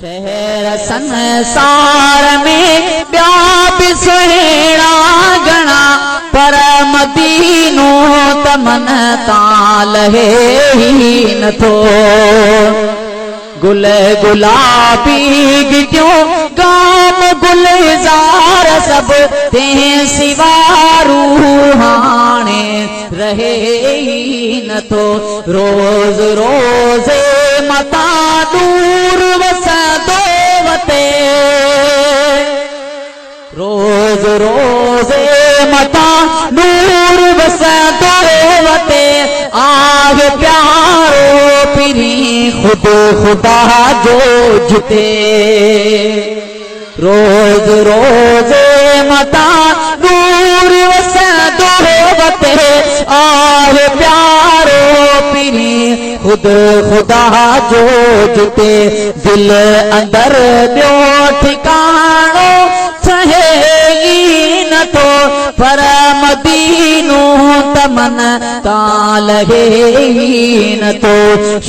शहर संसार में ॿिया बि सुहिणा घणा पर मदीनो त मन तां लहे ई नथो। गुल गुलाबी गिटियूं गाम गुलज़ार सब तंहिं सिवा रूहाणे रहे ई नथो। रोज़ रोज़ मता दूर वसंदो वते, रोज़ रोज़ मता दूर वसंदो वते। आगे प्यारो पिरी खुद खुदा जो जिते, रोज़ रोज़ मता दूर वसंदो वते। आगे प्यारो पिरी खुद खुदा जो जिते। दिल अंदर ॿियो ठिकाणो सहे ई नथो पर मदीनो त मन तां लहे ई नथो।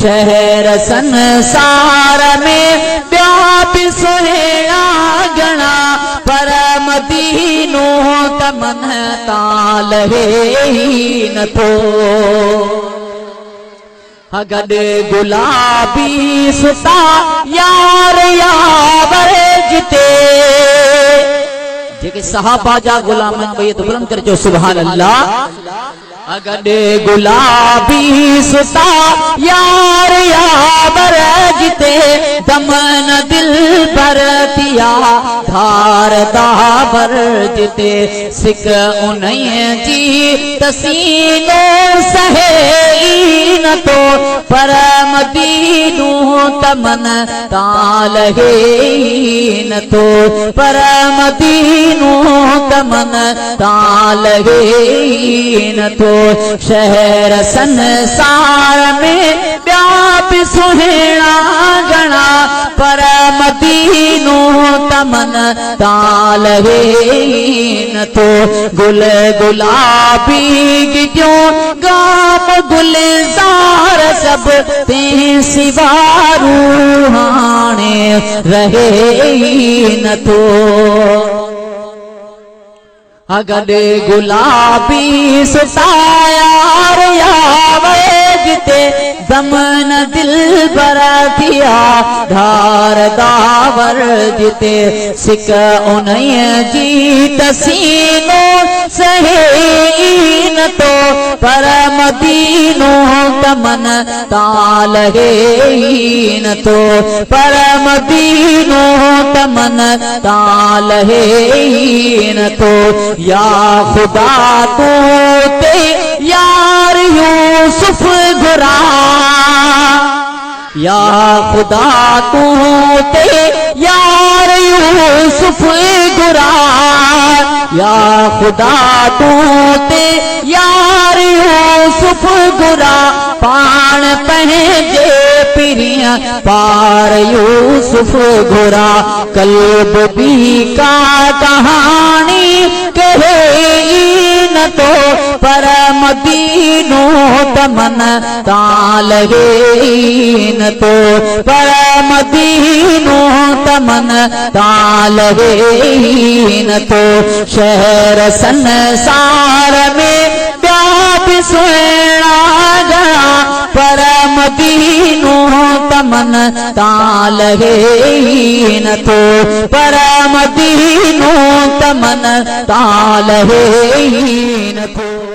शहर संसार में ॿिया बि सुहिणा घणा पर मदीनो त मन तां लहे ई नथो। गॾु गुलाबी सुता यार यावर जिते, जेके सहाबा जा गुलाम आहिनि ॿई बुलंद करे चओ सुभान अल्लाह। गॾु गुलाबी सुता यार यावर जिते, दमन दिल भर दिया धार दावर जिते। सिक उन्हीं जी तसीनो सहे ई नथो पर मदीनो त मन तां लहे ई नथो। पर मदीनो त मन तां लहे ई नथो। शहर संसार में ॿिया बि सुहिणा घणा पर मदीनो त मन तां लहे ई नथो। गुल गुलाबी गिटियूं गाम गुलज़ार सब तंहिं सिवा रूहाणे रहे ई नथो। गॾु गुलाबी सुता यार यावर जिते, दमन दिल भर दिया धार दावर जिते। सिक उन्हीं जी तसीनो सहे ई नथो पर मदीनो त मन तां लहे ई नथो। पर मदीनो त मन तां लहे ई नथो। या खुदा तू ते यार यूसुफ घुरा, या खुदा तू ते यार यूसुफ घुरा। या खुदा तू ते यार यूसुफ घुरा। पाण पंहिंजे पिरिया पार यूसुफ घुरा। कल्ब बी का कहानी कहे ई नथो पर मदीनो त मन तां लहे ई नथो। पर मदीनो त मन तां लहे ई नथो। शहर संसार में ॿिया बि सुहिणा घणा पर मदीनो त मन तां लहे ई नथो। पर मदीनो त मन तां लहे ई नथो।